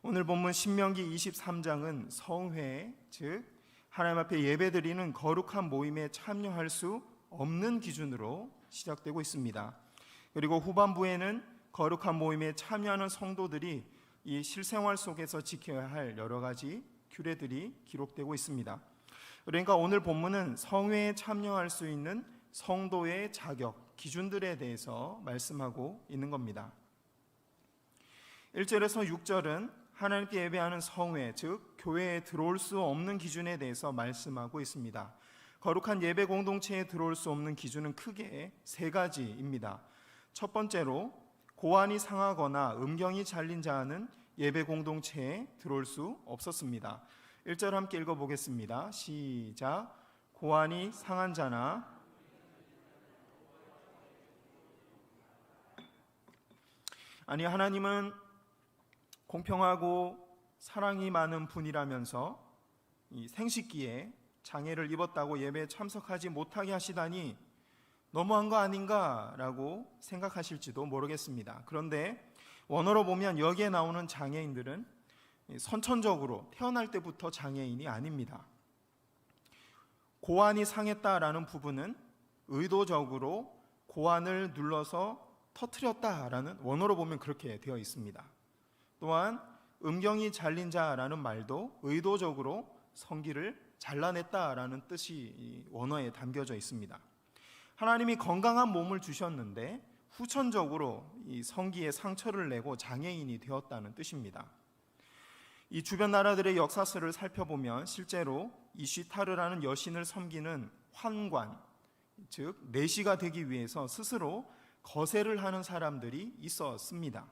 오늘 본문 신명기 23장은 성회, 즉 하나님 앞에 예배드리는 거룩한 모임에 참여할 수 없는 기준으로 시작되고 있습니다. 그리고 후반부에는 거룩한 모임에 참여하는 성도들이 이 실생활 속에서 지켜야 할 여러 가지 규례들이 기록되고 있습니다. 그러니까 오늘 본문은 성회에 참여할 수 있는 성도의 자격, 기준들에 대해서 말씀하고 있는 겁니다. 1절에서 6절은 하나님께 예배하는 성회, 즉 교회에 들어올 수 없는 기준에 대해서 말씀하고 있습니다. 거룩한 예배 공동체에 들어올 수 없는 기준은 크게 세 가지입니다. 첫 번째로 고환이 상하거나 음경이 잘린 자는 예배 공동체에 들어올 수 없었습니다. 1절 함께 읽어보겠습니다. 시작. 고환이 상한 자나 아니 하나님은 공평하고 사랑이 많은 분이라면서 이 생식기에 장애를 입었다고 예배에 참석하지 못하게 하시다니 너무한 거 아닌가라고 생각하실지도 모르겠습니다. 그런데 원어로 보면 여기에 나오는 장애인들은 선천적으로 태어날 때부터 장애인이 아닙니다. 고환이 상했다라는 부분은 의도적으로 고환을 눌러서 터뜨렸다라는, 원어로 보면 그렇게 되어 있습니다. 또한 음경이 잘린 자라는 말도 의도적으로 성기를 잘라냈다라는 뜻이 원어에 담겨져 있습니다. 하나님이 건강한 몸을 주셨는데 후천적으로 이 성기에 상처를 내고 장애인이 되었다는 뜻입니다. 이 주변 나라들의 역사서를 살펴보면 실제로 이시타르라는 여신을 섬기는 환관, 즉 내시가 되기 위해서 스스로 거세를 하는 사람들이 있었습니다.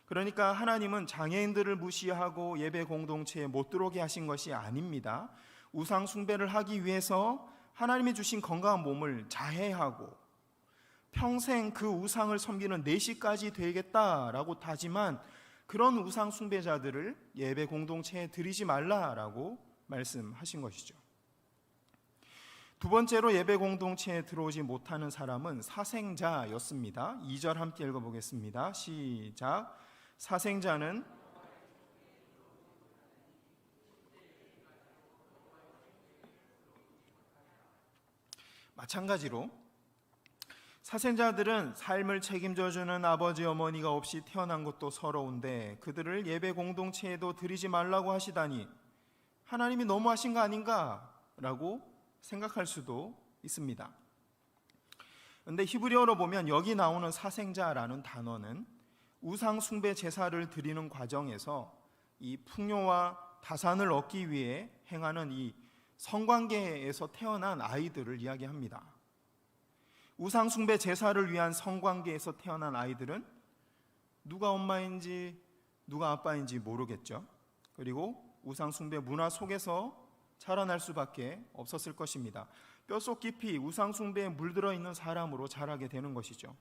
그러니까 하나님은 장애인들을 무시하고 예배 공동체에 못 들어오게 하신 것이 아닙니다. 우상 숭배를 하기 위해서 하나님이 주신 건강한 몸을 자해하고 평생 그 우상을 섬기는 내시까지 되겠다라고 다짐한 그런 우상 숭배자들을 예배 공동체에 들이지 말라라고 말씀하신 것이죠. 두 번째로 예배 공동체에 들어오지 못하는 사람은 사생자였습니다. 2절 함께 읽어보겠습니다. 시작. 사생자는 마찬가지로 사생자들은 삶을 책임져주는 아버지 어머니가 없이 태어난 것도 서러운데 그들을 예배 공동체에도 들이지 말라고 하시다니 하나님이 너무하신 거 아닌가? 라고 생각할 수도 있습니다. 그런데 히브리어로 보면 여기 나오는 사생자라는 단어는 우상 숭배 제사를 드리는 과정에서 이 풍요와 다산을 얻기 위해 행하는 이 성관계에서 태어난 아이들을 이야기합니다. 우상 숭배 제사를 위한 성관계에서 태어난 아이들은 누가 엄마인지 누가 아빠인지 모르겠죠. 그리고 우상 숭배 문화 속에서 자라날 수밖에 없었을 것입니다. 뼛속 깊이 우상 숭배에 물들어 있는 사람으로 자라게 되는 것이죠.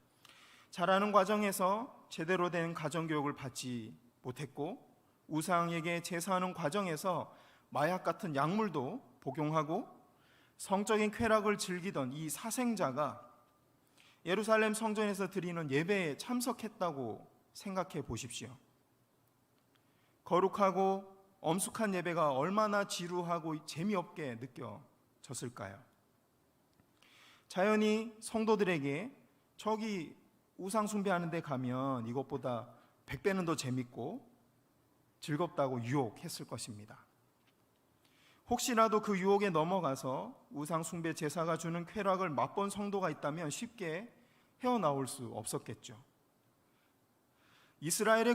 자라는 과정에서 제대로 된 가정교육을 받지 못했고 우상에게 제사하는 과정에서 마약 같은 약물도 복용하고 성적인 쾌락을 즐기던 이 사생자가 예루살렘 성전에서 드리는 예배에 참석했다고 생각해 보십시오. 거룩하고 엄숙한 예배가 얼마나 지루하고 재미없게 느껴졌을까요? 자연히 성도들에게 저기 우상 숭배하는 데 가면 이것보다 100배는 더 재밌고 즐겁다고 유혹했을 것입니다. 혹시라도 그 유혹에 넘어가서 우상 숭배 제사가 주는 쾌락을 맛본 성도가 있다면 쉽게 헤어나올 수 없었겠죠. 이스라엘의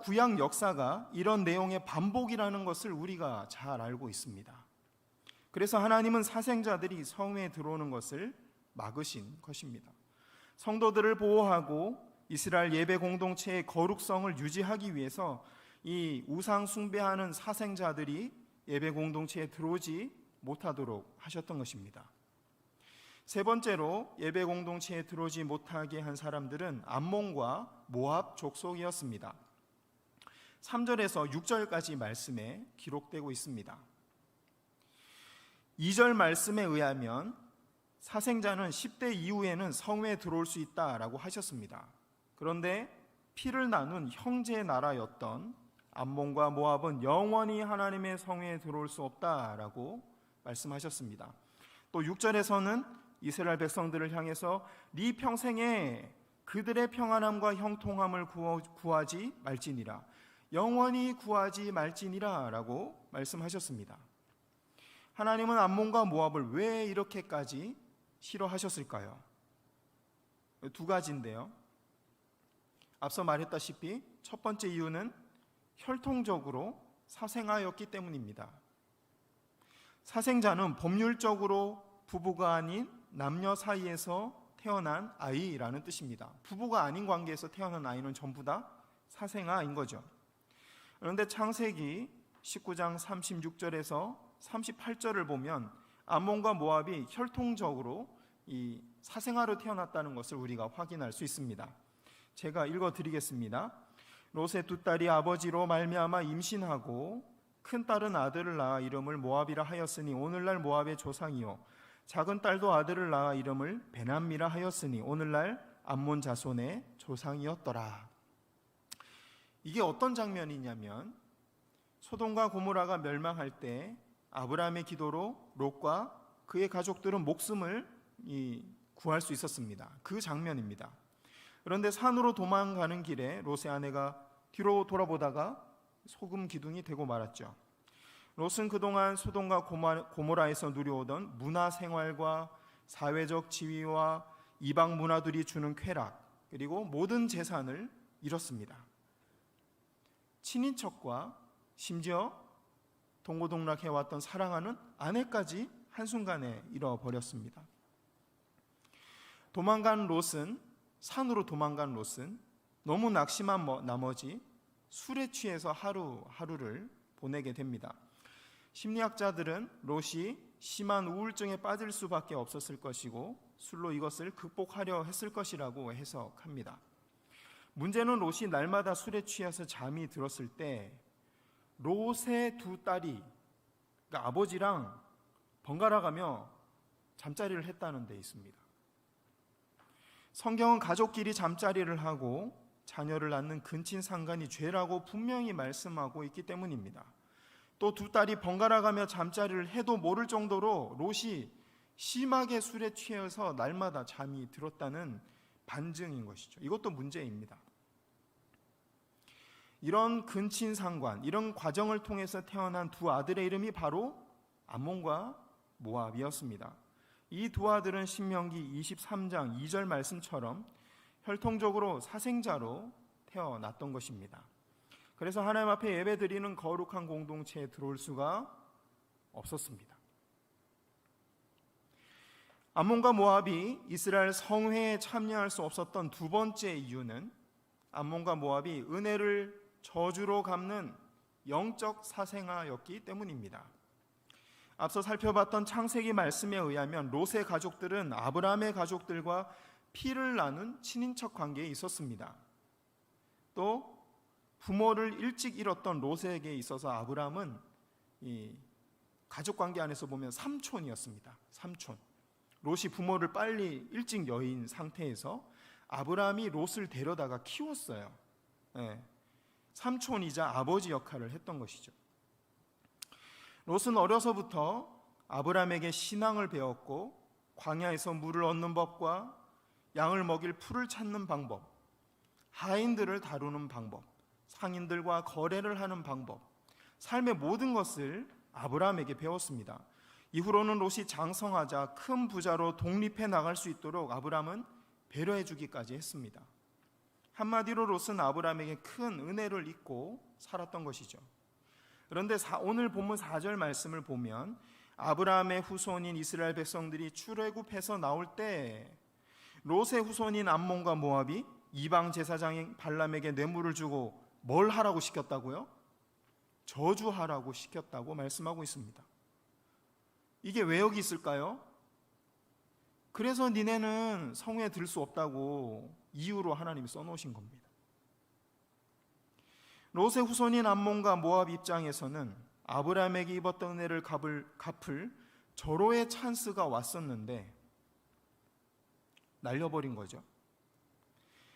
구약 역사가 이런 내용의 반복이라는 것을 우리가 잘 알고 있습니다. 그래서 하나님은 사생자들이 성회에 들어오는 것을 막으신 것입니다. 성도들을 보호하고 이스라엘 예배 공동체의 거룩성을 유지하기 위해서 이 우상 숭배하는 사생자들이 예배 공동체에 들어오지 못하도록 하셨던 것입니다. 세 번째로 예배 공동체에 들어오지 못하게 한 사람들은 암몬과 모압 족속이었습니다. 3절에서 6절까지 말씀에 기록되고 있습니다. 2절 말씀에 의하면 사생자는 10대 이후에는 성회에 들어올 수 있다라고 하셨습니다. 그런데 피를 나눈 형제 나라였던 암몬과 모압은 영원히 하나님의 성회에 들어올 수 없다라고 말씀하셨습니다. 또 6절에서는 이스라엘 백성들을 향해서 네 평생에 그들의 평안함과 형통함을 구하지 말지니라, 영원히 구하지 말지니라 라고 말씀하셨습니다. 하나님은 암몬과 모압을 왜 이렇게까지 싫어하셨을까요? 두 가지인데요. 앞서 말했다시피 첫 번째 이유는 혈통적으로 사생아였기 때문입니다. 사생자는 법률적으로 부부가 아닌 남녀 사이에서 태어난 아이라는 뜻입니다. 부부가 아닌 관계에서 태어난 아이는 전부 다 사생아인 거죠. 그런데 창세기 19장 36절에서 38절을 보면 암몬과 모압이 혈통적으로 이 사생아로 태어났다는 것을 우리가 확인할 수 있습니다. 제가 읽어드리겠습니다. 롯의 두 딸이 아버지로 말미암아 임신하고 큰 딸은 아들을 낳아 이름을 모압이라 하였으니 오늘날 모압의 조상이요, 작은 딸도 아들을 낳아 이름을 베남미라 하였으니 오늘날 암몬 자손의 조상이었더라. 이게 어떤 장면이냐면 소돔과 고모라가 멸망할 때 아브라함의 기도로 롯과 그의 가족들은 목숨을 구할 수 있었습니다. 그 장면입니다. 그런데 산으로 도망가는 길에 롯의 아내가 뒤로 돌아보다가 소금 기둥이 되고 말았죠. 롯은 그동안 소돔과 고모라에서 누려오던 문화 생활과 사회적 지위와 이방 문화들이 주는 쾌락, 그리고 모든 재산을 잃었습니다. 친인척과 심지어 동고동락해왔던 사랑하는 아내까지 한순간에 잃어버렸습니다. 산으로 도망간 롯은 너무 낙심한 나머지 술에 취해서 하루하루를 보내게 됩니다. 심리학자들은 롯이 심한 우울증에 빠질 수밖에 없었을 것이고 술로 이것을 극복하려 했을 것이라고 해석합니다. 문제는 롯이 날마다 술에 취해서 잠이 들었을 때 롯의 두 딸이, 그러니까 아버지랑 번갈아가며 잠자리를 했다는 데 있습니다. 성경은 가족끼리 잠자리를 하고 자녀를 낳는 근친상간이 죄라고 분명히 말씀하고 있기 때문입니다. 또 두 딸이 번갈아가며 잠자리를 해도 모를 정도로 롯이 심하게 술에 취해서 날마다 잠이 들었다는 반증인 것이죠. 이것도 문제입니다. 이런 근친상관, 이런 과정을 통해서 태어난 두 아들의 이름이 바로 암몬과 모압이었습니다. 이 두 아들은 신명기 23장 2절 말씀처럼 혈통적으로 사생자로 태어났던 것입니다. 그래서 하나님 앞에 예배드리는 거룩한 공동체에 들어올 수가 없었습니다. 암몬과 모압이 이스라엘 성회에 참여할 수 없었던 두 번째 이유는 암몬과 모압이 은혜를 저주로 갚는 영적 사생아였기 때문입니다. 앞서 살펴봤던 창세기 말씀에 의하면 롯의 가족들은 아브라함의 가족들과 피를 나눈 친인척 관계에 있었습니다. 또 부모를 일찍 잃었던 롯에게 있어서 아브라함은 이 가족 관계 안에서 보면 삼촌이었습니다. 삼촌. 롯이 부모를 빨리 일찍 여인 상태에서 아브라함이 롯을 데려다가 키웠어요. 삼촌이자 아버지 역할을 했던 것이죠. 롯은 어려서부터 아브라함에게 신앙을 배웠고 광야에서 물을 얻는 법과 양을 먹일 풀을 찾는 방법, 하인들을 다루는 방법, 상인들과 거래를 하는 방법, 삶의 모든 것을 아브라함에게 배웠습니다. 이후로는 롯이 장성하자 큰 부자로 독립해 나갈 수 있도록 아브라함은 배려해 주기까지 했습니다. 한마디로 롯은 아브라함에게 큰 은혜를 입고 살았던 것이죠. 그런데 오늘 본문 4절 말씀을 보면 아브라함의 후손인 이스라엘 백성들이 출애굽해서 나올 때 롯의 후손인 암몬과 모압이 이방 제사장인 발람에게 뇌물을 주고 뭘 하라고 시켰다고요? 저주하라고 시켰다고 말씀하고 있습니다. 이게 왜 여기 있을까요? 그래서 니네는 성회에 들 수 없다고 이유로 하나님이 써놓으신 겁니다. 롯의 후손인 암몬과 모압 입장에서는 아브라함에게 입었던 은혜를 갚을 절호의 찬스가 왔었는데 날려버린 거죠.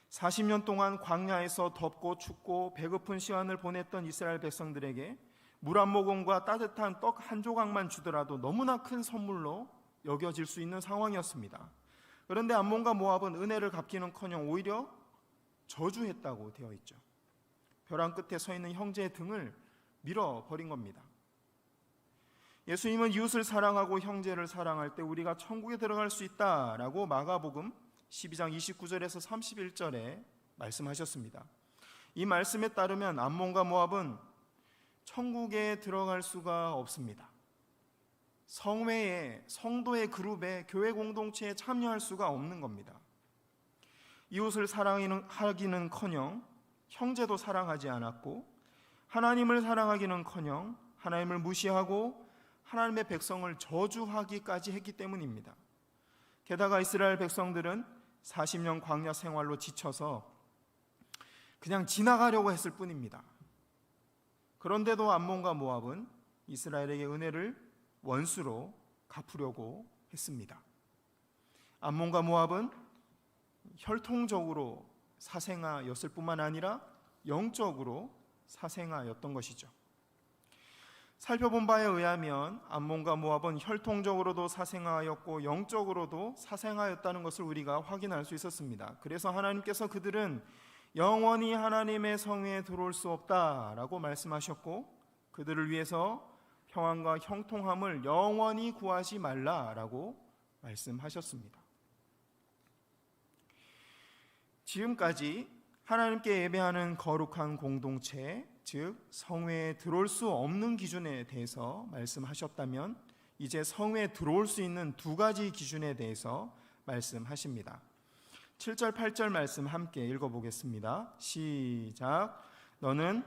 40년 동안 광야에서 덥고 춥고 배고픈 시간을 보냈던 이스라엘 백성들에게 물 한 모금과 따뜻한 떡 한 조각만 주더라도 너무나 큰 선물로 여겨질 수 있는 상황이었습니다. 그런데 암몬과 모압은 은혜를 갚기는커녕 오히려 저주했다고 되어 있죠. 벼랑 끝에 서 있는 형제의 등을 밀어버린 겁니다. 예수님은 이웃을 사랑하고 형제를 사랑할 때 우리가 천국에 들어갈 수 있다라고 마가복음 12장 29절에서 31절에 말씀하셨습니다. 이 말씀에 따르면 암몬과 모압은 천국에 들어갈 수가 없습니다. 성회에, 성도의 그룹에, 교회 공동체에 참여할 수가 없는 겁니다. 이웃을 사랑하기는커녕 형제도 사랑하지 않았고, 하나님을 사랑하기는커녕 하나님을 무시하고 하나님의 백성을 저주하기까지 했기 때문입니다. 게다가 이스라엘 백성들은 40년 광야 생활로 지쳐서 그냥 지나가려고 했을 뿐입니다. 그런데도 암몬과 모압은 이스라엘에게 은혜를 원수로 갚으려고 했습니다. 암몬과 모압은 혈통적으로 사생아였을 뿐만 아니라 영적으로 사생아였던 것이죠. 살펴본 바에 의하면 암몬과 모압은 혈통적으로도 사생아였고 영적으로도 사생아였다는 것을 우리가 확인할 수 있었습니다. 그래서 하나님께서 그들은 영원히 하나님의 성회에 들어올 수 없다라고 말씀하셨고, 그들을 위해서 평안과 형통함을 영원히 구하지 말라라고 말씀하셨습니다. 지금까지 하나님께 예배하는 거룩한 공동체, 즉 성회에 들어올 수 없는 기준에 대해서 말씀하셨다면, 이제 성회에 들어올 수 있는 두 가지 기준에 대해서 말씀하십니다. 7절 8절 말씀 함께 읽어보겠습니다. 시작. 너는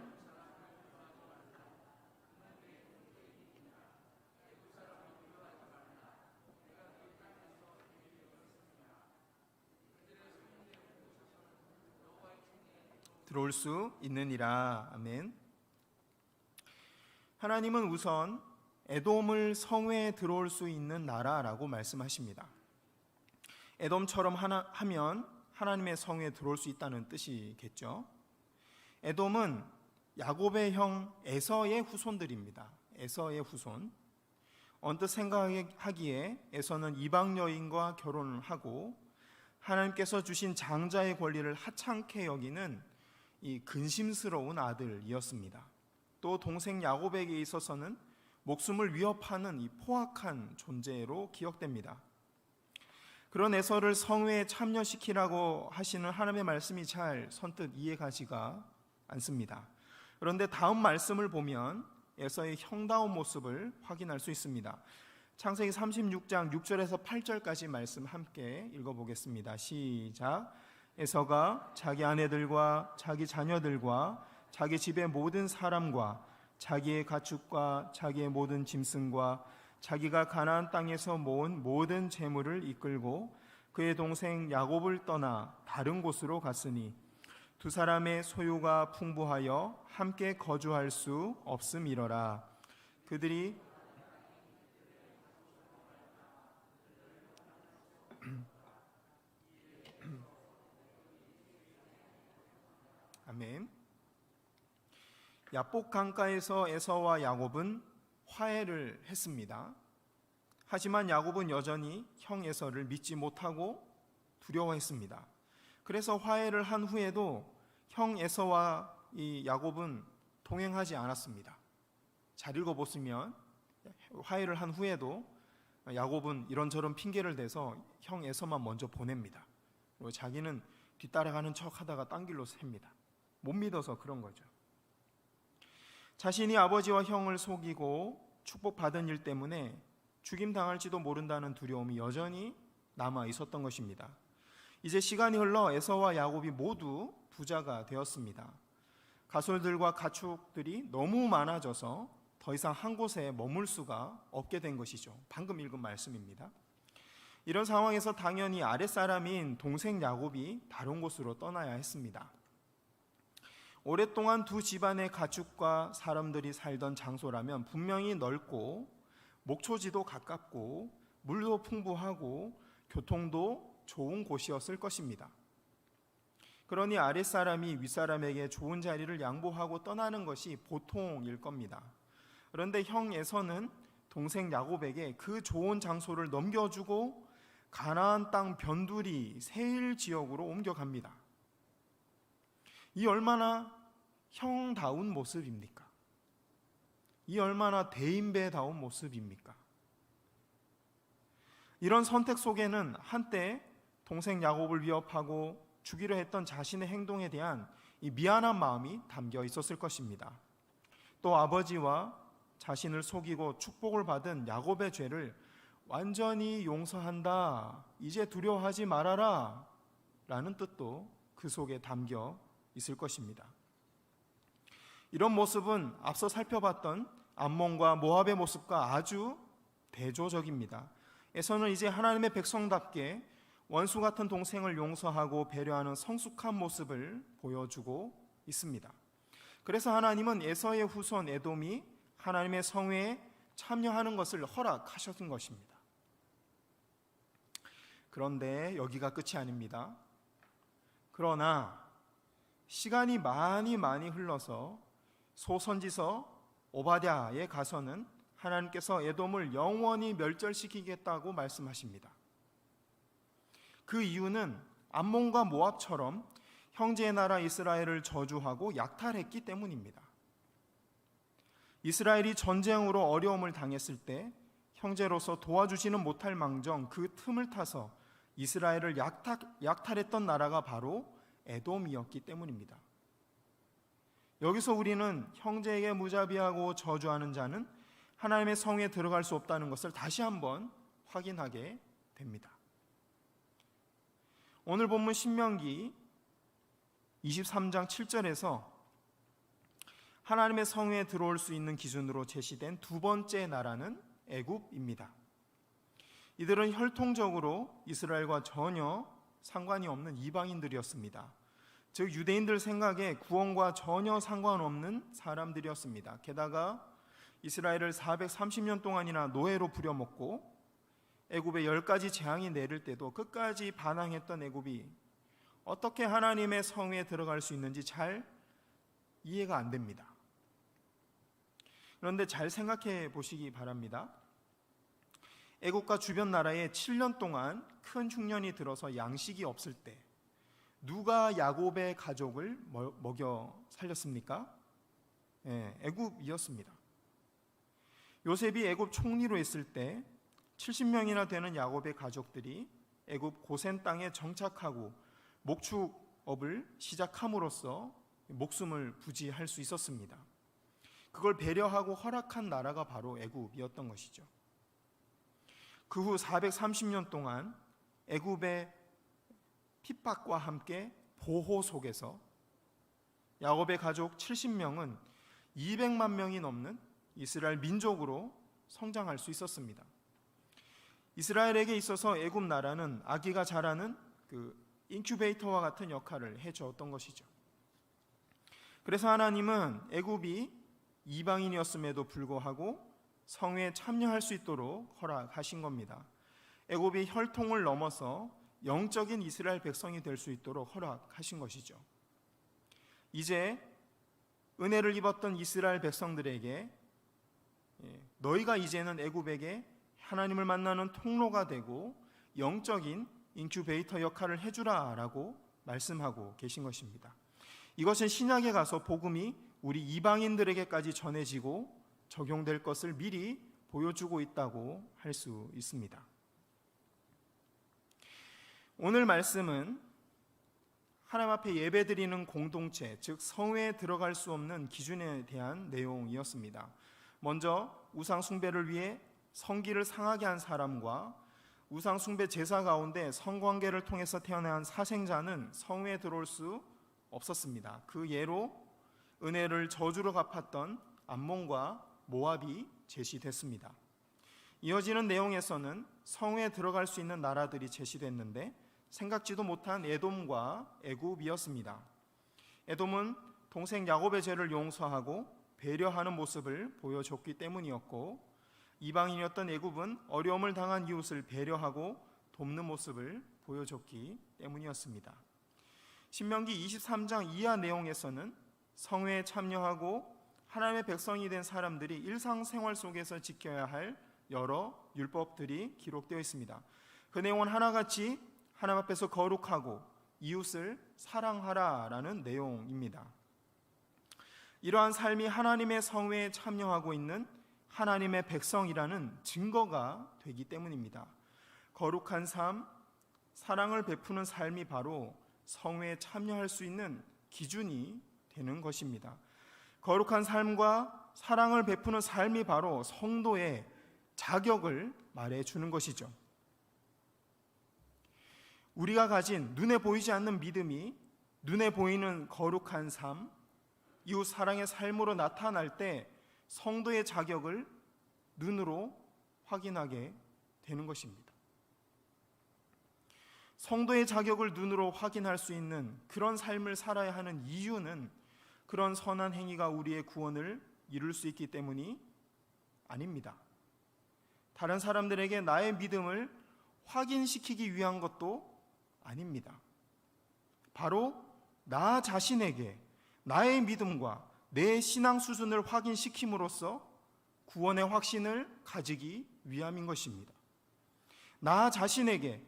들어올 수 있느니라. 아멘. 하나님은 우선 에돔을 성회에 들어올 수 있는 나라라고 말씀하십니다. 에돔처럼 하면 하나님의 성회에 들어올 수 있다는 뜻이겠죠. 에돔은 야곱의 형 에서의 후손들입니다. 에서의 후손. 언뜻 생각하기에 에서는 이방 여인과 결혼을 하고 하나님께서 주신 장자의 권리를 하찮게 여기는 이 근심스러운 아들이었습니다. 또 동생 야곱에게 있어서는 목숨을 위협하는 이 포악한 존재로 기억됩니다. 그런 에서를 성회에 참여시키라고 하시는 하나님의 말씀이 잘 선뜻 이해가지가 않습니다. 그런데 다음 말씀을 보면 에서의 형다운 모습을 확인할 수 있습니다. 창세기 36장 6절에서 8절까지 말씀 함께 읽어보겠습니다. 시작. 에서가 자기 아내들과 자기 자녀들과 자기 집의 모든 사람과 자기의 가축과 자기의 모든 짐승과 자기가 가나안 땅에서 모은 모든 재물을 이끌고 그의 동생 야곱을 떠나 다른 곳으로 갔으니 두 사람의 소유가 풍부하여 함께 거주할 수 없음이러라. 그들이 아멘. 야복 강가에서 에서와 야곱은 화해를 했습니다. 하지만 야곱은 여전히 형 에서를 믿지 못하고 두려워했습니다. 그래서 화해를 한 후에도 형 에서와 이 야곱은 동행하지 않았습니다. 잘 읽어보시면 화해를 한 후에도 야곱은 이런저런 핑계를 대서 형 에서만 먼저 보냅니다. 그리고 자기는 뒤따라가는 척 하다가 딴 길로 셉니다. 못 믿어서 그런 거죠. 자신이 아버지와 형을 속이고 축복받은 일 때문에 죽임당할지도 모른다는 두려움이 여전히 남아 있었던 것입니다. 이제 시간이 흘러 에서와 야곱이 모두 부자가 되었습니다. 가솔들과 가축들이 너무 많아져서 더 이상 한 곳에 머물 수가 없게 된 것이죠. 방금 읽은 말씀입니다. 이런 상황에서 당연히 아랫사람인 동생 야곱이 다른 곳으로 떠나야 했습니다. 오랫동안 두 집안의 가축과 사람들이 살던 장소라면 분명히 넓고 목초지도 가깝고 물도 풍부하고 교통도 좋은 곳이었을 것입니다. 그러니 아랫사람이 윗사람에게 좋은 자리를 양보하고 떠나는 것이 보통일 겁니다. 그런데 형 에서는 동생 야곱에게 그 좋은 장소를 넘겨주고 가나안 땅 변두리 세일 지역으로 옮겨갑니다. 이 얼마나 형다운 모습입니까? 이 얼마나 대인배다운 모습입니까? 이런 선택 속에는 한때 동생 야곱을 위협하고 죽이려 했던 자신의 행동에 대한 이 미안한 마음이 담겨 있었을 것입니다. 또 아버지와 자신을 속이고 축복을 받은 야곱의 죄를 완전히 용서한다, 이제 두려워하지 말아라 라는 뜻도 그 속에 담겨 있을 것입니다. 이런 모습은 앞서 살펴봤던 암몬과 모압의 모습과 아주 대조적입니다. 에서는 이제 하나님의 백성답게 원수 같은 동생을 용서하고 배려하는 성숙한 모습을 보여주고 있습니다. 그래서 하나님은 에서의 후손 에돔이 하나님의 성회에 참여하는 것을 허락하셨던 것입니다. 그런데 여기가 끝이 아닙니다. 그러나 시간이 많이 흘러서 소선지서 오바댜에 가서는 하나님께서 에돔을 영원히 멸절시키겠다고 말씀하십니다. 그 이유는 암몬과 모압처럼 형제의 나라 이스라엘을 저주하고 약탈했기 때문입니다. 이스라엘이 전쟁으로 어려움을 당했을 때 형제로서 도와주지는 못할 망정 그 틈을 타서 이스라엘을 약탈했던 나라가 바로 에돔이었기 때문입니다. 여기서 우리는 형제에게 무자비하고 저주하는 자는 하나님의 성에 들어갈 수 없다는 것을 다시 한번 확인하게 됩니다. 오늘 본문 신명기 23장 7절에서 하나님의 성에 들어올 수 있는 기준으로 제시된 두 번째 나라는 애굽입니다. 이들은 혈통적으로 이스라엘과 전혀 상관이 없는 이방인들이었습니다. 즉 유대인들 생각에 구원과 전혀 상관없는 사람들이었습니다. 게다가 이스라엘을 430년 동안이나 노예로 부려먹고 애굽에 10가지 재앙이 내릴 때도 끝까지 반항했던 애굽이 어떻게 하나님의 성에 들어갈 수 있는지 잘 이해가 안 됩니다. 그런데 잘 생각해 보시기 바랍니다. 애굽과 주변 나라에 7년 동안 큰 흉년이 들어서 양식이 없을 때 누가 야곱의 가족을 먹여 살렸습니까? 애굽이었습니다. 요셉이 애굽 총리로 있을 때 70명이나 되는 야곱의 가족들이 애굽 고센 땅에 정착하고 목축업을 시작함으로써 목숨을 부지할 수 있었습니다. 그걸 배려하고 허락한 나라가 바로 애굽이었던 것이죠. 그 후 430년 동안 애굽의 핍박과 함께 보호 속에서 야곱의 가족 70명은 200만 명이 넘는 이스라엘 민족으로 성장할 수 있었습니다. 이스라엘에게 있어서 애굽 나라는 아기가 자라는 그 인큐베이터와 같은 역할을 해주었던 것이죠. 그래서 하나님은 애굽이 이방인이었음에도 불구하고 성회에 참여할 수 있도록 허락하신 겁니다. 애굽이 혈통을 넘어서 영적인 이스라엘 백성이 될 수 있도록 허락하신 것이죠. 이제 은혜를 입었던 이스라엘 백성들에게 너희가 이제는 애굽에게 하나님을 만나는 통로가 되고 영적인 인큐베이터 역할을 해주라라고 말씀하고 계신 것입니다. 이것은 신약에 가서 복음이 우리 이방인들에게까지 전해지고 적용될 것을 미리 보여주고 있다고 할 수 있습니다. 오늘 말씀은 하나님 앞에 예배드리는 공동체, 즉 성회에 들어갈 수 없는 기준에 대한 내용이었습니다. 먼저 우상 숭배를 위해 성기를 상하게 한 사람과 우상 숭배 제사 가운데 성관계를 통해서 태어난 사생자는 성회에 들어올 수 없었습니다. 그 예로 은혜를 저주로 갚았던 암몬과 모압이 제시됐습니다. 이어지는 내용에서는 성회에 들어갈 수 있는 나라들이 제시됐는데 생각지도 못한 에돔과 애굽이었습니다. 에돔은 동생 야곱의 죄를 용서하고 배려하는 모습을 보여줬기 때문이었고, 이방인이었던 애굽은 어려움을 당한 이웃을 배려하고 돕는 모습을 보여줬기 때문이었습니다. 신명기 23장 이하 내용에서는 성회에 참여하고 하나님의 백성이 된 사람들이 일상생활 속에서 지켜야 할 여러 율법들이 기록되어 있습니다. 그 내용은 하나같이 하나님 앞에서 거룩하고 이웃을 사랑하라라는 내용입니다. 이러한 삶이 하나님의 성회에 참여하고 있는 하나님의 백성이라는 증거가 되기 때문입니다. 거룩한 삶, 사랑을 베푸는 삶이 바로 성회에 참여할 수 있는 기준이 되는 것입니다. 거룩한 삶과 사랑을 베푸는 삶이 바로 성도의 자격을 말해주는 것이죠. 우리가 가진 눈에 보이지 않는 믿음이 눈에 보이는 거룩한 삶, 이웃 사랑의 삶으로 나타날 때 성도의 자격을 눈으로 확인하게 되는 것입니다. 성도의 자격을 눈으로 확인할 수 있는 그런 삶을 살아야 하는 이유는 그런 선한 행위가 우리의 구원을 이룰 수 있기 때문이 아닙니다. 다른 사람들에게 나의 믿음을 확인시키기 위한 것도 아닙니다. 바로 나 자신에게 나의 믿음과 내 신앙 수준을 확인시킴으로써 구원의 확신을 가지기 위함인 것입니다. 나 자신에게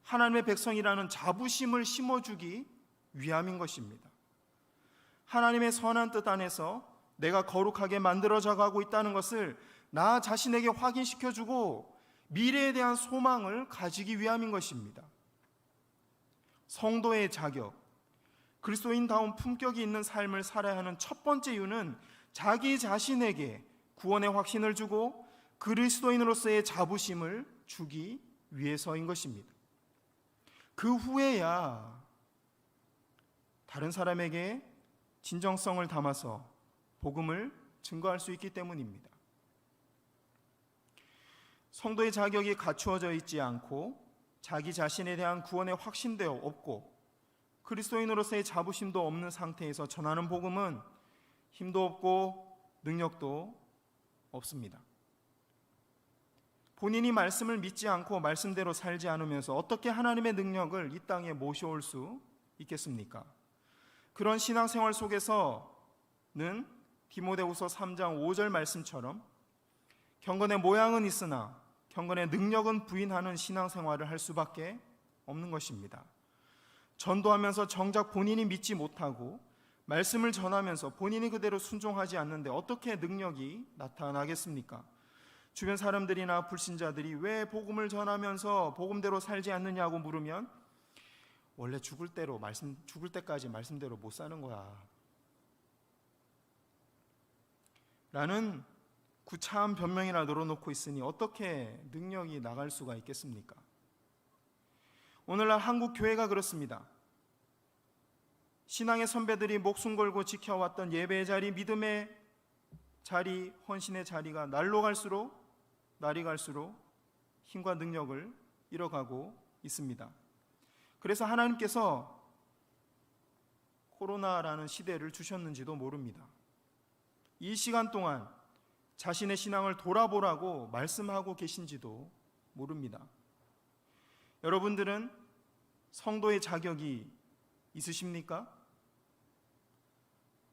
하나님의 백성이라는 자부심을 심어주기 위함인 것입니다. 하나님의 선한 뜻 안에서 내가 거룩하게 만들어져 가고 있다는 것을 나 자신에게 확인시켜주고 미래에 대한 소망을 가지기 위함인 것입니다. 성도의 자격, 그리스도인다운 품격이 있는 삶을 살아야 하는 첫 번째 이유는 자기 자신에게 구원의 확신을 주고 그리스도인으로서의 자부심을 주기 위해서인 것입니다. 그 후에야 다른 사람에게 진정성을 담아서 복음을 증거할 수 있기 때문입니다. 성도의 자격이 갖추어져 있지 않고 자기 자신에 대한 구원의 확신도 없고 그리스도인으로서의 자부심도 없는 상태에서 전하는 복음은 힘도 없고 능력도 없습니다. 본인이 말씀을 믿지 않고 말씀대로 살지 않으면서 어떻게 하나님의 능력을 이 땅에 모셔올 수 있겠습니까? 그런 신앙생활 속에서는 디모데후서 3장 5절 말씀처럼 경건의 모양은 있으나 경건의 능력은 부인하는 신앙생활을 할 수밖에 없는 것입니다. 전도하면서 정작 본인이 믿지 못하고 말씀을 전하면서 본인이 그대로 순종하지 않는데 어떻게 능력이 나타나겠습니까? 주변 사람들이나 불신자들이 왜 복음을 전하면서 복음대로 살지 않느냐고 물으면 원래 죽을 때까지 말씀대로 못 사는 거야 라는 구차한 변명이나 늘어놓고 있으니 어떻게 능력이 나갈 수가 있겠습니까? 오늘날 한국 교회가 그렇습니다. 신앙의 선배들이 목숨 걸고 지켜왔던 예배의 자리, 믿음의 자리, 헌신의 자리가 날이 갈수록 힘과 능력을 잃어가고 있습니다. 그래서 하나님께서 코로나라는 시대를 주셨는지도 모릅니다. 이 시간 동안 자신의 신앙을 돌아보라고 말씀하고 계신지도 모릅니다. 여러분들은 성도의 자격이 있으십니까?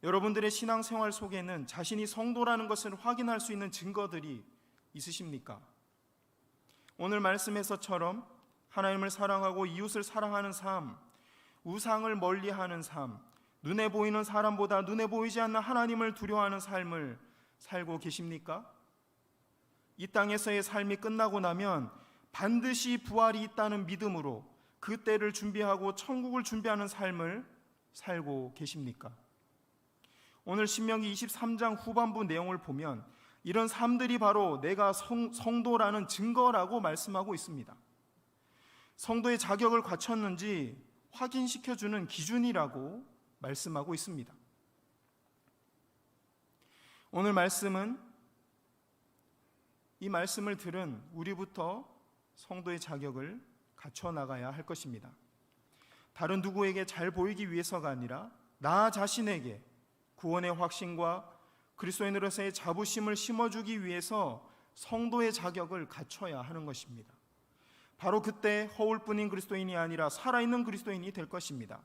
여러분들의 신앙생활 속에는 자신이 성도라는 것을 확인할 수 있는 증거들이 있으십니까? 오늘 말씀에서처럼 하나님을 사랑하고 이웃을 사랑하는 삶, 우상을 멀리하는 삶, 눈에 보이는 사람보다 눈에 보이지 않는 하나님을 두려워하는 삶을 살고 계십니까? 이 땅에서의 삶이 끝나고 나면 반드시 부활이 있다는 믿음으로 그 때를 준비하고 천국을 준비하는 삶을 살고 계십니까? 오늘 신명기 23장 후반부 내용을 보면 이런 삶들이 바로 내가 성도라는 증거라고 말씀하고 있습니다. 성도의 자격을 갖췄는지 확인시켜주는 기준이라고 말씀하고 있습니다. 오늘 말씀은 이 말씀을 들은 우리부터 성도의 자격을 갖춰 나가야 할 것입니다. 다른 누구에게 잘 보이기 위해서가 아니라 나 자신에게 구원의 확신과 그리스도인으로서의 자부심을 심어주기 위해서 성도의 자격을 갖춰야 하는 것입니다. 바로 그때 허울뿐인 그리스도인이 아니라 살아있는 그리스도인이 될 것입니다.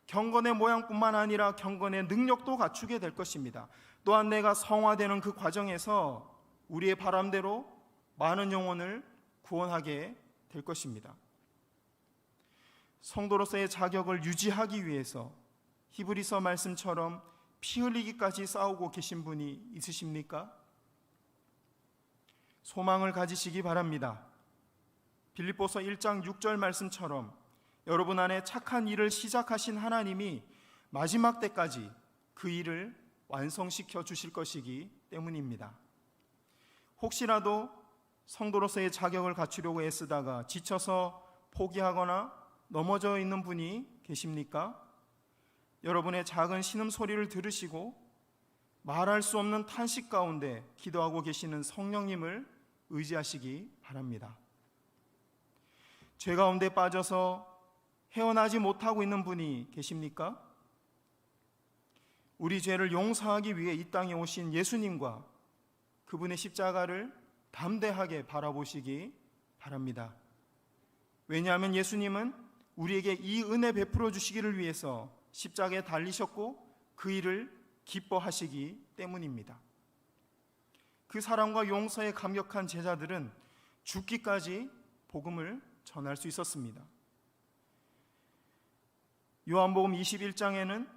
경건의 모양뿐만 아니라 경건의 능력도 갖추게 될 것입니다. 또한 내가 성화되는 그 과정에서 우리의 바람대로 많은 영혼을 구원하게 될 것입니다. 성도로서의 자격을 유지하기 위해서 히브리서 말씀처럼 피 흘리기까지 싸우고 계신 분이 있으십니까? 소망을 가지시기 바랍니다. 빌립보서 1장 6절 말씀처럼 여러분 안에 착한 일을 시작하신 하나님이 마지막 때까지 그 일을 완성시켜 주실 것이기 때문입니다. 혹시라도 성도로서의 자격을 갖추려고 애쓰다가 지쳐서 포기하거나 넘어져 있는 분이 계십니까? 여러분의 작은 신음소리를 들으시고 말할 수 없는 탄식 가운데 기도하고 계시는 성령님을 의지하시기 바랍니다. 죄 가운데 빠져서 헤어나지 못하고 있는 분이 계십니까? 우리 죄를 용서하기 위해 이 땅에 오신 예수님과 그분의 십자가를 담대하게 바라보시기 바랍니다. 왜냐하면 예수님은 우리에게 이 은혜 베풀어 주시기를 위해서 십자가에 달리셨고 그 일을 기뻐하시기 때문입니다. 그 사랑과 용서에 감격한 제자들은 죽기까지 복음을 전할 수 있었습니다. 요한복음 21장에는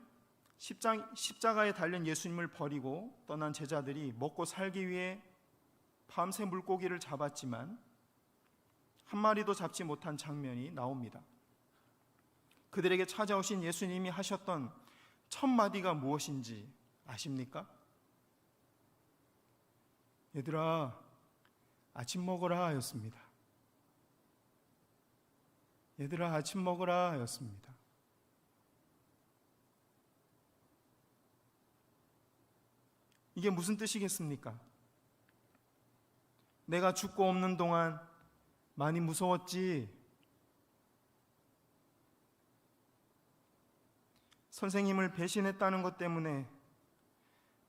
십자가에 달린 예수님을 버리고 떠난 제자들이 먹고 살기 위해 밤새 물고기를 잡았지만 한 마리도 잡지 못한 장면이 나옵니다. 그들에게 찾아오신 예수님이 하셨던 첫 마디가 무엇인지 아십니까? 얘들아, 아침 먹어라 였습니다. 얘들아, 아침 먹어라 였습니다. 이게 무슨 뜻이겠습니까? 내가 죽고 없는 동안 많이 무서웠지. 선생님을 배신했다는 것 때문에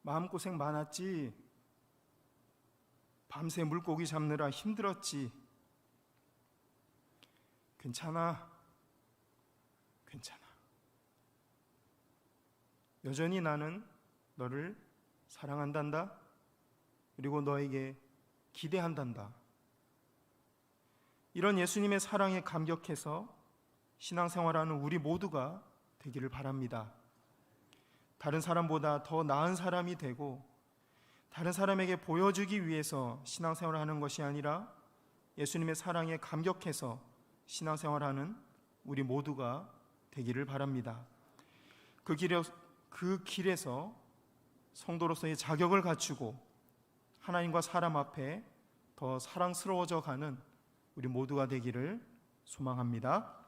마음고생 많았지. 밤새 물고기 잡느라 힘들었지. 괜찮아. 괜찮아. 여전히 나는 너를 사랑한단다. 그리고 너에게 기대한단다. 이런 예수님의 사랑에 감격해서 신앙생활하는 우리 모두가 되기를 바랍니다. 다른 사람보다 더 나은 사람이 되고 다른 사람에게 보여주기 위해서 신앙생활하는 것이 아니라 예수님의 사랑에 감격해서 신앙생활하는 우리 모두가 되기를 바랍니다. 그 길에서 성도로서의 자격을 갖추고 하나님과 사람 앞에 더 사랑스러워져 가는 우리 모두가 되기를 소망합니다.